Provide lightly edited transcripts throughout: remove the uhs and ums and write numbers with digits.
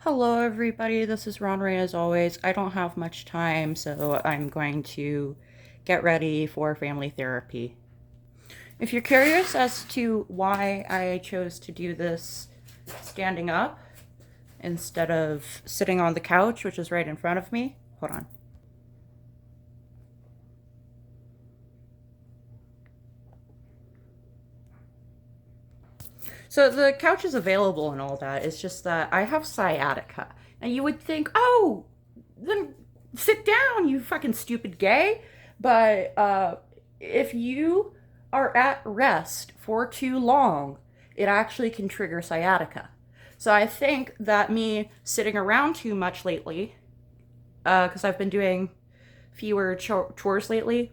Hello everybody, this is Ron Ray as always. I don't have much time, so I'm going to get ready for family therapy. If you're curious as to why I chose to do this standing up instead of sitting on the couch, which is right in front of me, hold on. So the couch is available and all that. It's just that I have sciatica. And you would think, oh, then sit down, you fucking stupid gay. But if you are at rest for too long, it actually can trigger sciatica. So I think that me sitting around too much lately, because I've been doing fewer chores lately,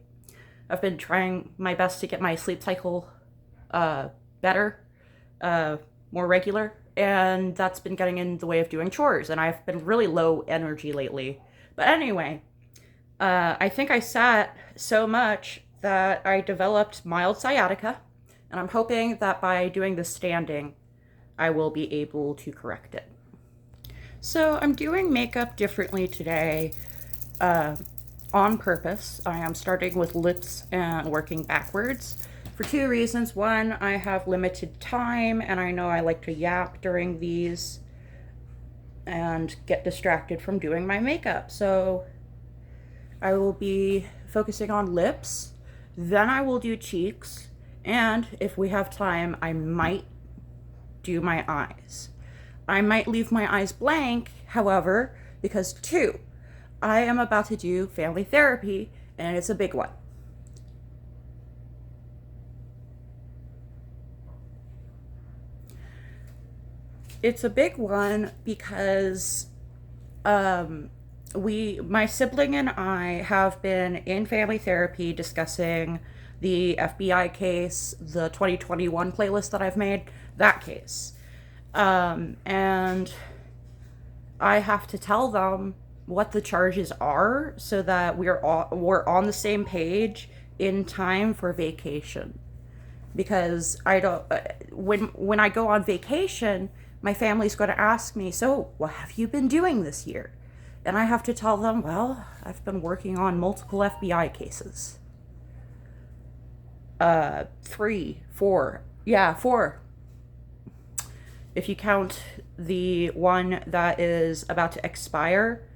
I've been trying my best to get my sleep cycle better, more regular, and that's been getting in the way of doing chores, and I've been really low energy lately. But anyway, I think I sat so much that I developed mild sciatica, and I'm hoping that by doing this standing, I will be able to correct it. So I'm doing makeup differently today, on purpose. I am starting with lips and working backwards for two reasons. One, I have limited time and I know I like to yap during these and get distracted from doing my makeup. So I will be focusing on lips, then I will do cheeks, and if we have time, I might do my eyes. I might leave my eyes blank, however, because two, I am about to do family therapy and it's a big one. It's a big one because my sibling and I have been in family therapy discussing the FBI case, the 2021 playlist that I've made, that case. And I have to tell them what the charges are so that we're on the same page in time for vacation. Because I don't when I go on vacation, my family's going to ask me, "So, what have you been doing this year?" And I have to tell them, "Well, I've been working on multiple FBI cases." Three, four. Yeah, four. If you count the one that is about to expire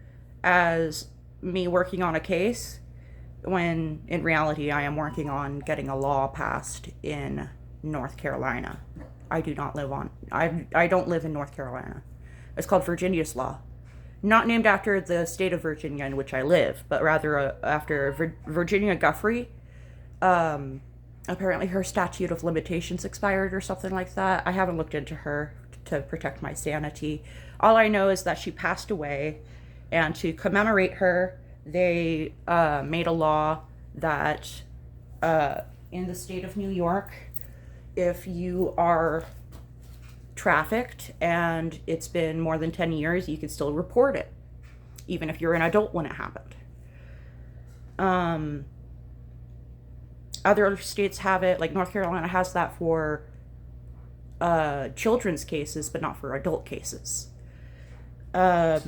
as me working on a case, when in reality I am working on getting a law passed in North Carolina. I do not live on I don't live in North Carolina. It's called Virginia's law. Not named after the state of Virginia in which I live, but rather after Virginia Guffrey. Apparently her statute of limitations expired or something like that. I haven't looked into her to protect my sanity. All I know is that she passed away, and to commemorate her, they made a law that in the state of New York, if you are trafficked and it's been more than 10 years, you can still report it, even if you're an adult when it happened. Other states have it, like North Carolina has that for children's cases, but not for adult cases. The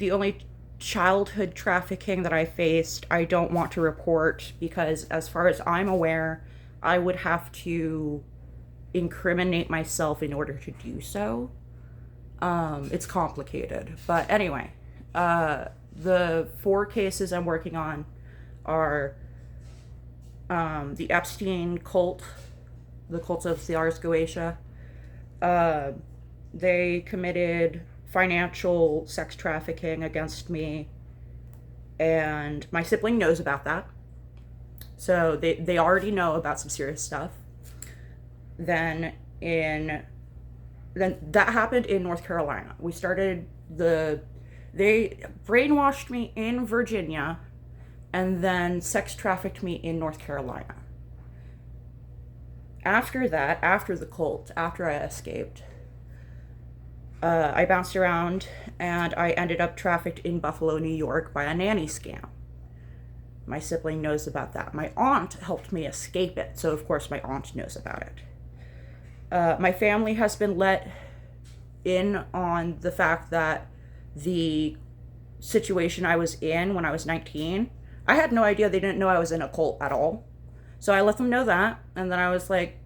only childhood trafficking that I faced, I don't want to report because, as far as I'm aware, I would have to incriminate myself in order to do so. It's complicated. But anyway, the four cases I'm working on are the Epstein cult, the cult of Tsars Goetia. They committed financial sex trafficking against me, and my sibling knows about that. So they already know about some serious stuff. Then that happened in North Carolina. They brainwashed me in Virginia and then sex trafficked me in North Carolina. After that, after the cult, after I escaped, I bounced around and I ended up trafficked in Buffalo, New York by a nanny scam. My sibling knows about that. My aunt helped me escape it, so of course my aunt knows about it. My family has been let in on the fact that the situation I was in when I was 19, I had no idea they didn't know I was in a cult at all. So I let them know that, and then I was like,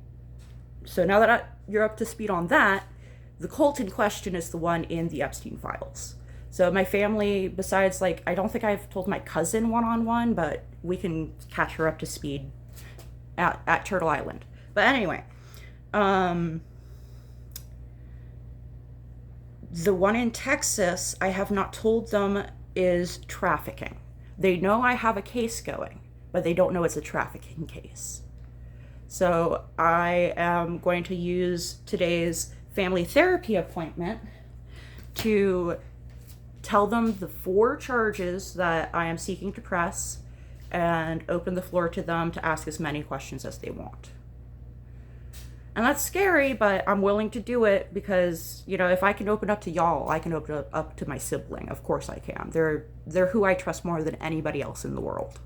so now that you're up to speed on that, the cult in question is the one in the Epstein files. So my family, besides, like, I don't think I've told my cousin one-on-one, but we can catch her up to speed at Turtle Island. But anyway, the one in Texas, I have not told them is trafficking. They know I have a case going, but they don't know it's a trafficking case. So I am going to use today's family therapy appointment to tell them the 4 charges that I am seeking to press and open the floor to them to ask as many questions as they want. And that's scary, but I'm willing to do it because, you know, if I can open up to y'all, I can open up to my sibling. Of course I can. They're who I trust more than anybody else in the world.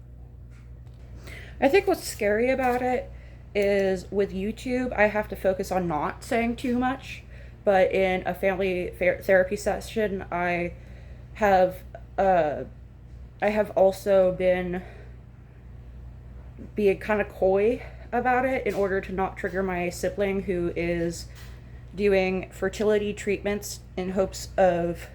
I think what's scary about it is with YouTube, I have to focus on not saying too much. But in a family therapy session, I have also been being kind of coy about it in order to not trigger my sibling, who is doing fertility treatments in hopes of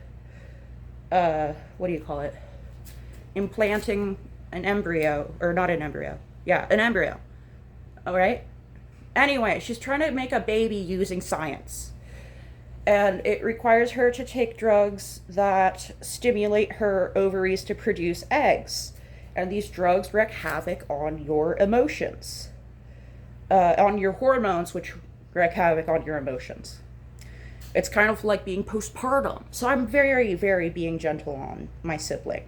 implanting an embryo, or not an embryo. Yeah, an embryo. All right? Anyway, she's trying to make a baby using science. And it requires her to take drugs that stimulate her ovaries to produce eggs. And these drugs wreak havoc on your emotions. On your hormones, which wreak havoc on your emotions. It's kind of like being postpartum. So I'm very, very being gentle on my sibling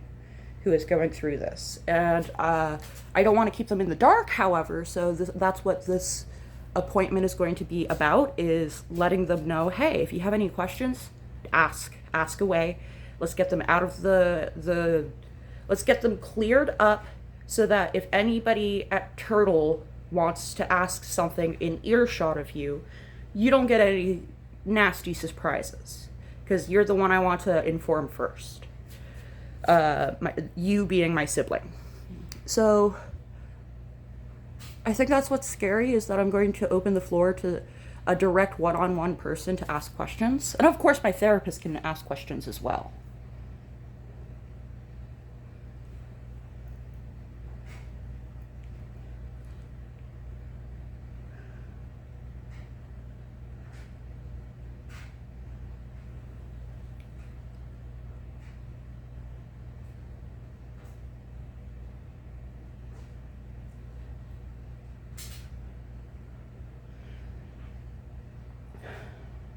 who is going through this. And I don't want to keep them in the dark, however, so that's what this appointment is going to be about, is letting them know, hey, if you have any questions, ask away. Let's get them out of let's get them cleared up so that if anybody at Turtle wants to ask something in earshot of you, you don't get any nasty surprises, because you're the one I want to inform first. You being my sibling. So I think that's what's scary, is that I'm going to open the floor to a direct one-on-one person to ask questions. And of course my therapist can ask questions as well.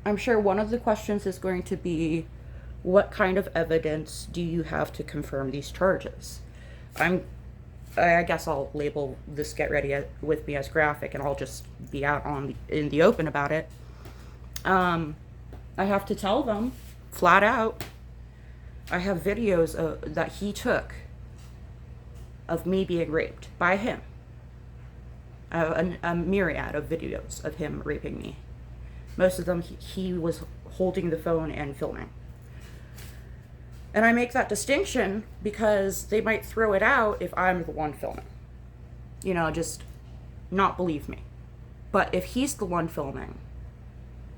I'm sure one of the questions is going to be, what kind of evidence do you have to confirm these charges? I guess I'll label this get ready with me as graphic, and I'll just be out in the open about it. I have to tell them flat out, I have videos that he took of me being raped by him. I have a myriad of videos of him raping me. Most of them he was holding the phone and filming. And I make that distinction because they might throw it out if I'm the one filming. You know, just not believe me. But if he's the one filming,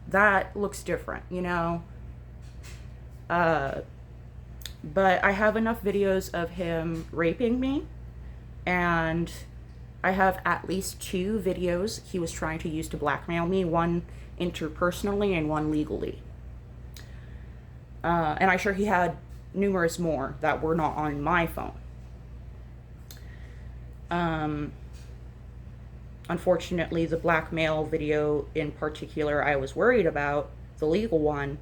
that looks different, you know? But I have enough videos of him raping me, and I have at least 2 videos he was trying to use to blackmail me, one interpersonally and one legally. And I'm sure he had numerous more that were not on my phone. Unfortunately, the blackmail video in particular I was worried about, the legal one,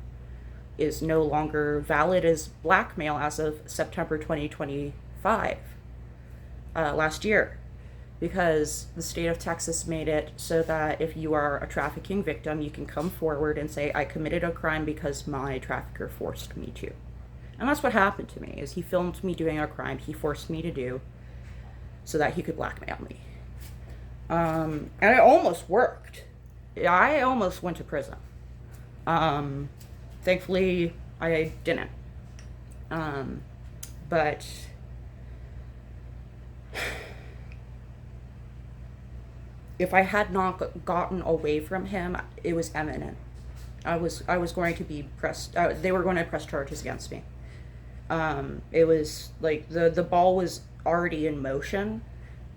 is no longer valid as blackmail as of September 2025, last year. Because the state of Texas made it so that if you are a trafficking victim, you can come forward and say, I committed a crime because my trafficker forced me to. And that's what happened to me, is he filmed me doing a crime he forced me to do so that he could blackmail me. And it almost worked. I almost went to prison. Thankfully, I didn't. But if I had not gotten away from him, it was imminent. I was going to be pressed. They were going to press charges against me. It was like the ball was already in motion,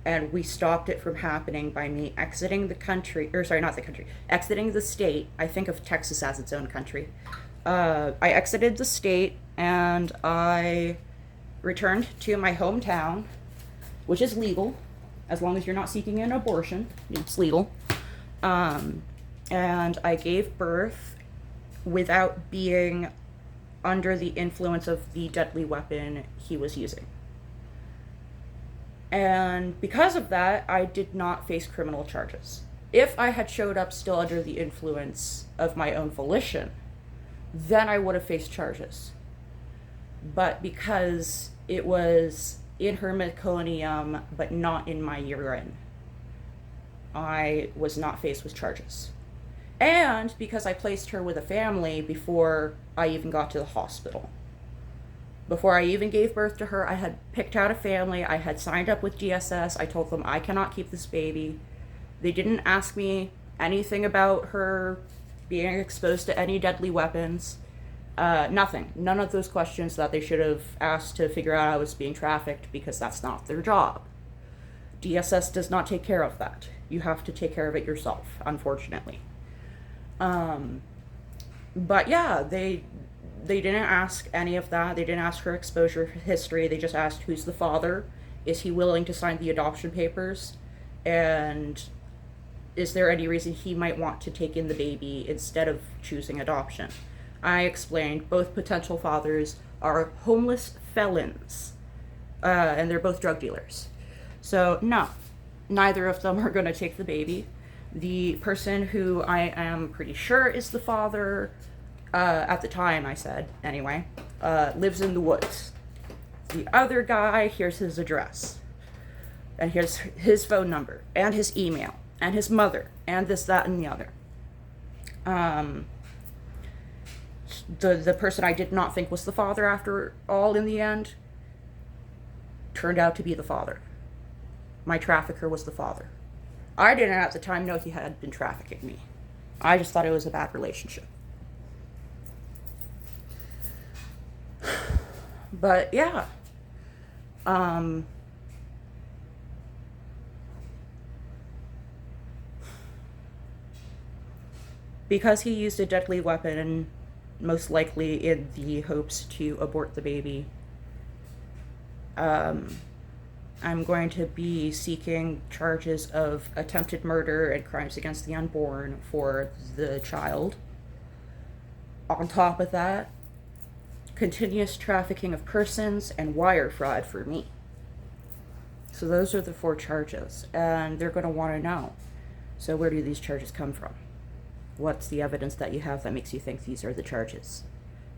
and we stopped it from happening by me exiting the country, or sorry, not the country, exiting the state. I think of Texas as its own country. I exited the state and I returned to my hometown, which is legal, as long as you're not seeking an abortion. It's legal. And I gave birth without being under the influence of the deadly weapon he was using. And because of that, I did not face criminal charges. If I had showed up still under the influence of my own volition, then I would have faced charges. But because it was in her meconium, but not in my urine, I was not faced with charges. And because I placed her with a family before I even got to the hospital. Before I even gave birth to her, I had picked out a family. I had signed up with DSS. I told them I cannot keep this baby. They didn't ask me anything about her being exposed to any deadly weapons. Nothing. None of those questions that they should have asked to figure out I was being trafficked, because that's not their job. DSS does not take care of that. You have to take care of it yourself, unfortunately. But yeah, they didn't ask any of that. They didn't ask her exposure history. They just asked, who's the father? Is he willing to sign the adoption papers? And is there any reason he might want to take in the baby instead of choosing adoption? I explained both potential fathers are homeless felons, and they're both drug dealers. So no, neither of them are going to take the baby. The person who I am pretty sure is the father, at the time I said, anyway, lives in the woods. The other guy, here's his address. And here's his phone number, and his email, and his mother, and this, that, and the other. The person I did not think was the father after all in the end turned out to be the father. My trafficker was the father. I didn't at the time know he had been trafficking me. I just thought it was a bad relationship. But yeah. Because he used a deadly weapon, most likely in the hopes to abort the baby, I'm going to be seeking charges of attempted murder and crimes against the unborn for the child. On top of that, continuous trafficking of persons and wire fraud for me. So those are the 4 charges, and they're going to want to know. So where do these charges come from? What's the evidence that you have that makes you think these are the charges?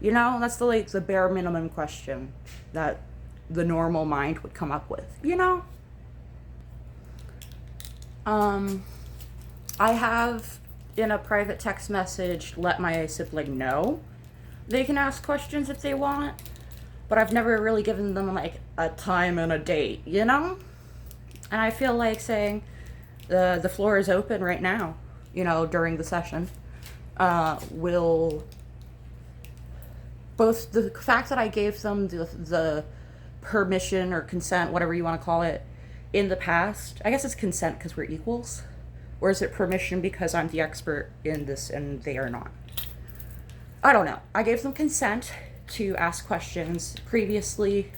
You know, that's the bare minimum question that the normal mind would come up with, you know? I have, in a private text message, let my sibling know they can ask questions if they want, but I've never really given them, like, a time and a date, you know? And I feel like saying, the floor is open right now, you know, during the session, will... Both the fact that I gave them the permission or consent, whatever you want to call it, in the past. I guess it's consent because we're equals. Or is it permission because I'm the expert in this and they are not? I don't know. I gave them consent to ask questions previously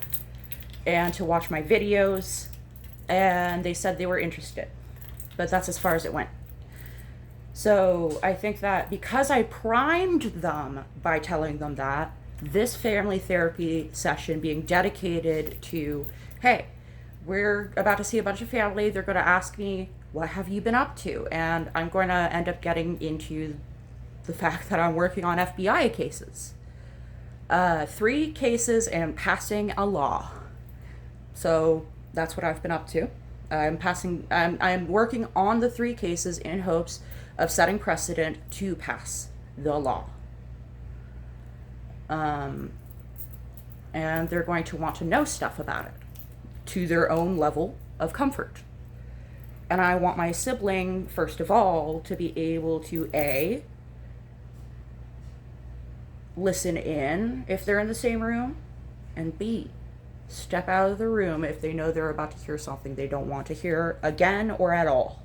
and to watch my videos, and they said they were interested. But that's as far as it went. So I think that because I primed them by telling them that, this family therapy session being dedicated to, hey, we're about to see a bunch of family. They're going to ask me, what have you been up to? And I'm going to end up getting into the fact that I'm working on FBI cases. 3 cases and passing a law. So that's what I've been up to. I'm working on the 3 cases in hopes of setting precedent to pass the law. Um, and they're going to want to know stuff about it to their own level of comfort. And I want my sibling, first of all, to be able to A, listen in if they're in the same room, and B, step out of the room if they know they're about to hear something they don't want to hear again or at all.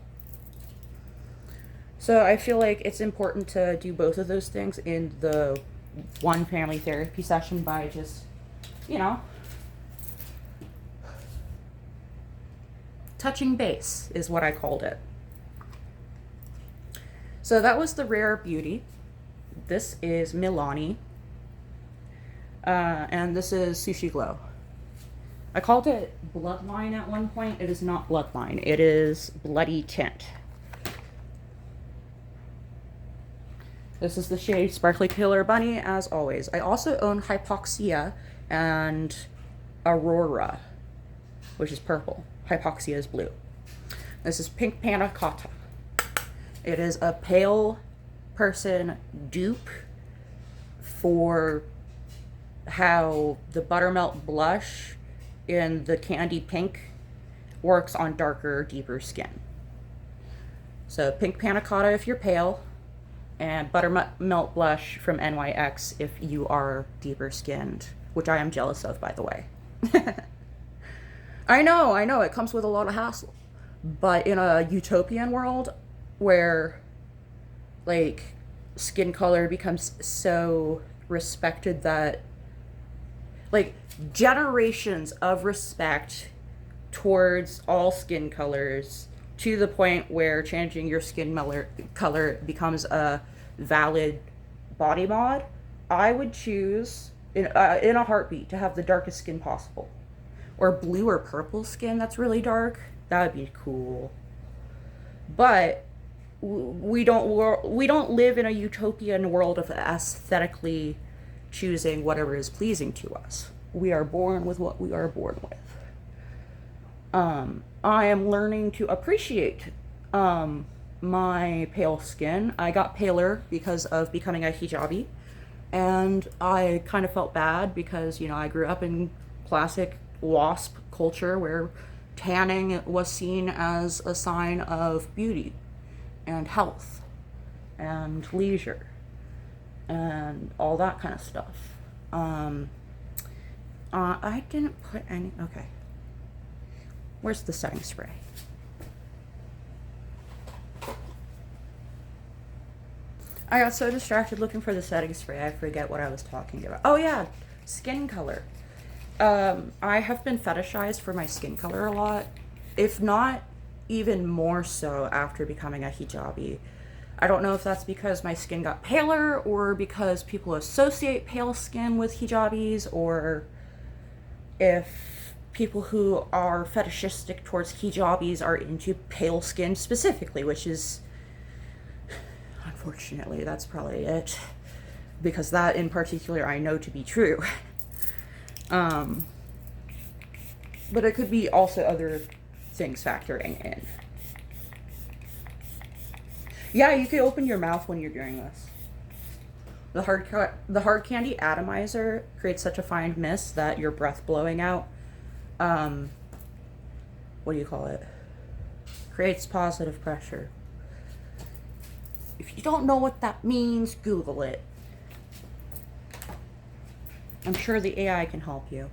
So I feel like it's important to do both of those things in the one family therapy session by just, you know, touching base is what I called it. So that was the Rare Beauty. This is Milani. And this is Sushi Glow. I called it Bloodline at one point. It is not Bloodline. It is Bloody Tint. This is the shade Sparkly Killer Bunny, as always. I also own Hypoxia and Aurora, which is purple. Hypoxia is blue. This is Pink Panna Cotta. It is a pale person dupe for how the Buttermelt blush in the Candy Pink works on darker, deeper skin. So Pink Panna Cotta if you're pale, and Buttermelt blush from NYX if you are deeper skinned, which I am jealous of, by the way. I know, it comes with a lot of hassle. But in a utopian world where, like, skin color becomes so respected that, like, generations of respect towards all skin colors, to the point where changing your skin color becomes a valid body mod, I would choose in a heartbeat to have the darkest skin possible. Or blue or purple skin that's really dark. That would be cool. But we don't live in a utopian world of aesthetically choosing whatever is pleasing to us. We are born with what we are born with. I am learning to appreciate my pale skin. I got paler because of becoming a hijabi, and I kind of felt bad because, you know, I grew up in classic WASP culture where tanning was seen as a sign of beauty and health and leisure and all that kind of stuff. I didn't put any, okay. Where's the setting spray? I got so distracted looking for the setting spray, I forget what I was talking about. Oh yeah, skin color. I have been fetishized for my skin color a lot, if not even more so after becoming a hijabi. I don't know if that's because my skin got paler or because people associate pale skin with hijabis, or if people who are fetishistic towards hijabis are into pale skin specifically, which is, unfortunately, that's probably it. Because that in particular I know to be true. But it could be also other things factoring in. Yeah, you could open your mouth when you're doing this. The hard candy atomizer creates such a fine mist that your breath blowing out, what do you call it? Creates positive pressure. If you don't know what that means, Google it. I'm sure the AI can help you.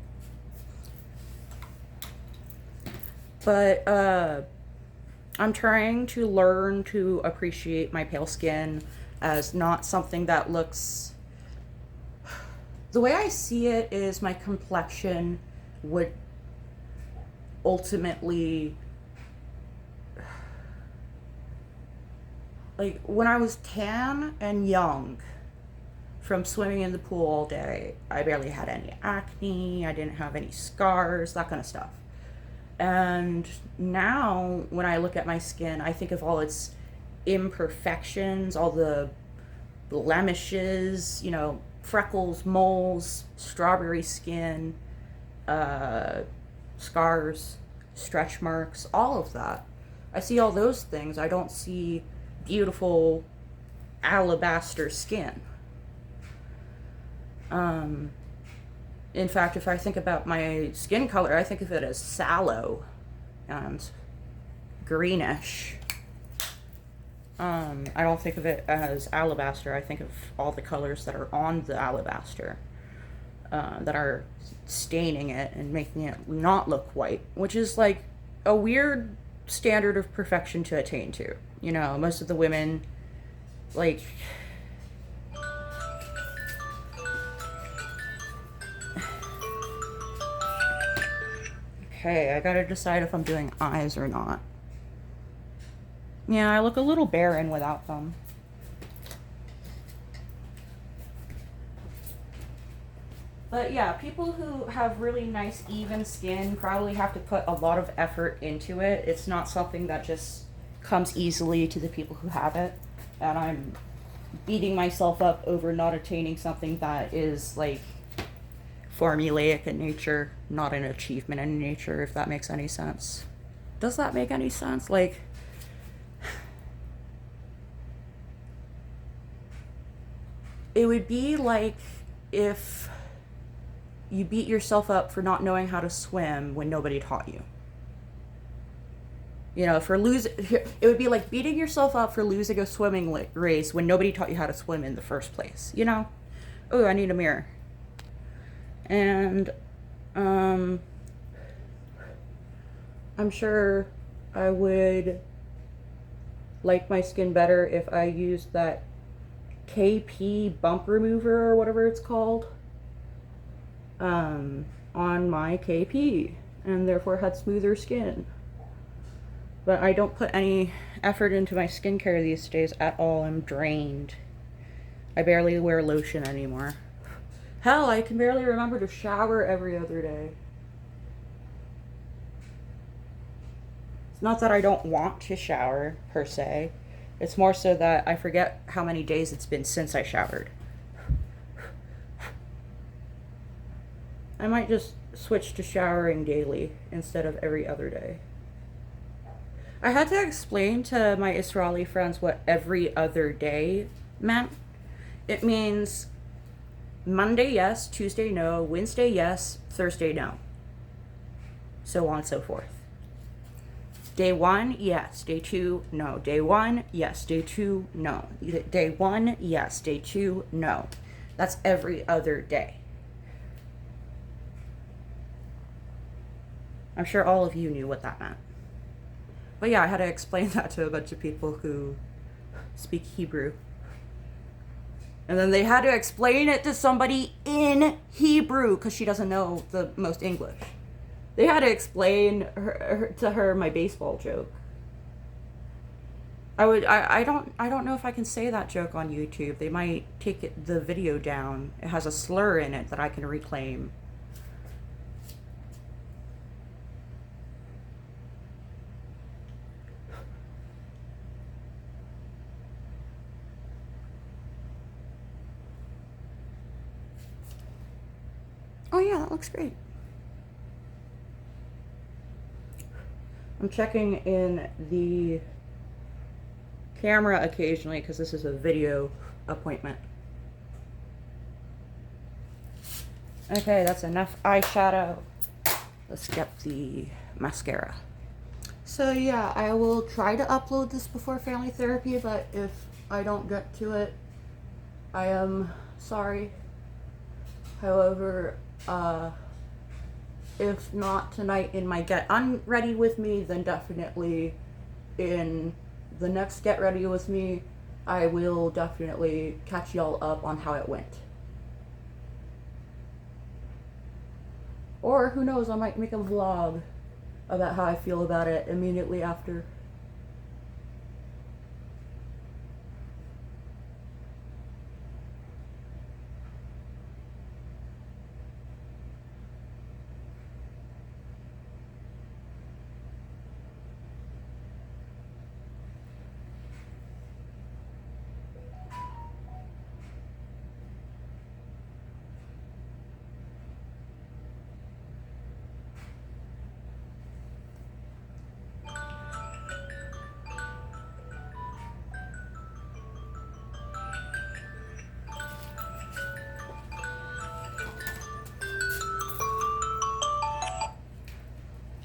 But I'm trying to learn to appreciate my pale skin as not something that looks... The way I see it is my complexion would ultimately... Like, when I was tan and young from swimming in the pool all day, I barely had any acne, I didn't have any scars, that kind of stuff. And now, when I look at my skin, I think of all its imperfections, all the blemishes, you know, freckles, moles, strawberry skin, scars, stretch marks, all of that. I see all those things. I don't see beautiful alabaster skin. Um, in fact, if I think about my skin color, I think of it as sallow and greenish. I don't think of it as alabaster. I think of all the colors that are on the alabaster that are staining it and making it not look white, which is like a weird standard of perfection to attain to. You know, most of the women, like, okay, I gotta decide if I'm doing eyes or not. Yeah, I look a little barren without them. But yeah, people who have really nice, even skin probably have to put a lot of effort into it. It's not something that just comes easily to the people who have it. And I'm beating myself up over not attaining something that is like formulaic in nature, not an achievement in nature, if that makes any sense. Does that make any sense? Like, it would be like if you beat yourself up for not knowing how to swim when nobody taught you. You know, for losing, it would be like beating yourself up for losing a swimming race when nobody taught you how to swim in the first place. You know? Oh, I need a mirror. And, I'm sure I would like my skin better if I used that KP bump remover or whatever it's called on my KP, and therefore had smoother skin. But I don't put any effort into my skincare these days at all. I'm drained. I barely wear lotion anymore. Hell, I can barely remember to shower every other day. It's not that I don't want to shower, per se. It's more so that I forget how many days it's been since I showered. I might just switch to showering daily instead of every other day. I had to explain to my Israeli friends what every other day meant. It means Monday yes, Tuesday no, Wednesday yes, Thursday no. So on and so forth. Day 1, yes. Day 2, no. Day 1, yes. Day 2, no. Day 1, yes. Day 2, no. That's every other day. I'm sure all of you knew what that meant. But yeah, I had to explain that to a bunch of people who speak Hebrew. And then they had to explain it to somebody in Hebrew because she doesn't know the most English. They had to explain to her my baseball joke. I don't know if I can say that joke on YouTube. They might take the video down. It has a slur in it that I can reclaim. Oh yeah, that looks great. I'm checking in the camera occasionally because this is a video appointment. Okay, that's enough eyeshadow. Let's get the mascara. So yeah, I will try to upload this before family therapy, but if I don't get to it, I am sorry. However, if not tonight in my Get Unready with me, then definitely in the next Get Ready with me, I will definitely catch y'all up on how it went. Or who knows, I might make a vlog about how I feel about it immediately after.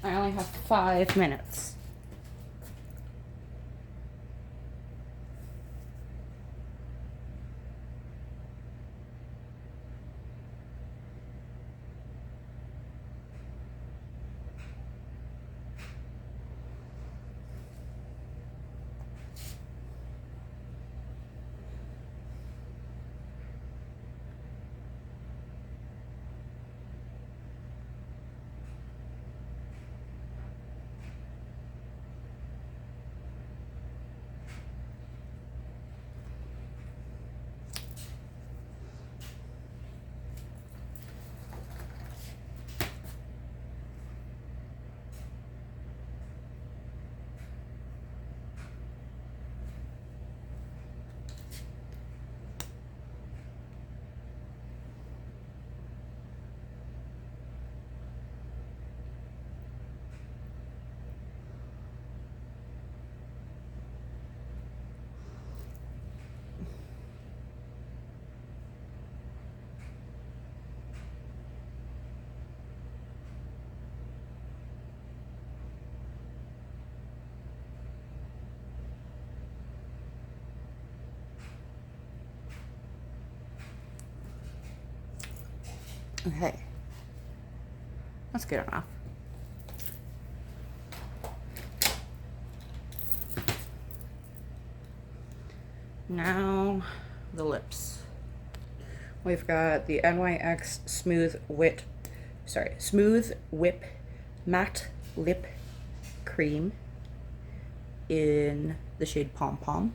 I only have 5 minutes. Okay. That's good enough. Now, the lips. We've got the NYX Smooth Whip Matte Lip Cream in the shade Pom Pom.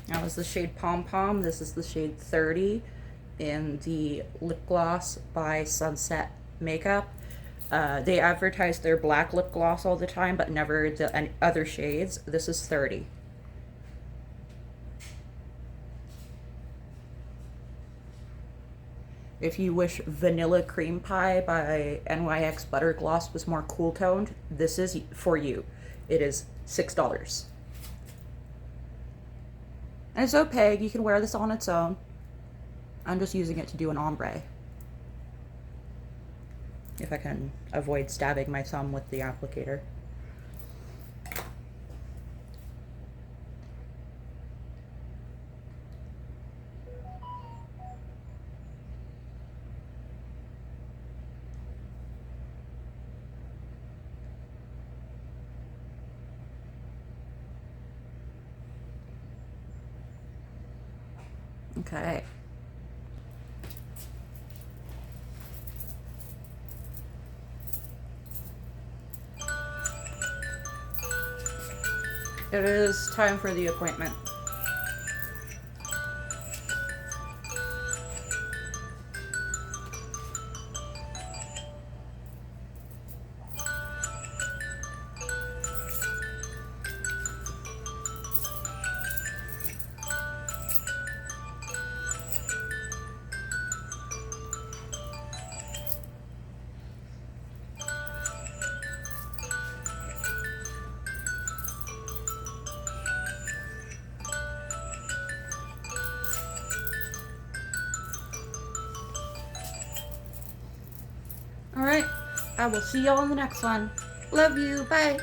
That was the shade Pom Pom. This is the shade 30 in the lip gloss by Sunset Makeup. They advertise their black lip gloss all the time, but never the other shades. This is 30. If you wish Vanilla Cream Pie by NYX Butter Gloss was more cool toned, this is for you. It is $6. And it's opaque, you can wear this on its own. I'm just using it to do an ombre. If I can avoid stabbing my thumb with the applicator. Okay. It is time for the appointment. Alright, I will see y'all in the next one. Love you, bye.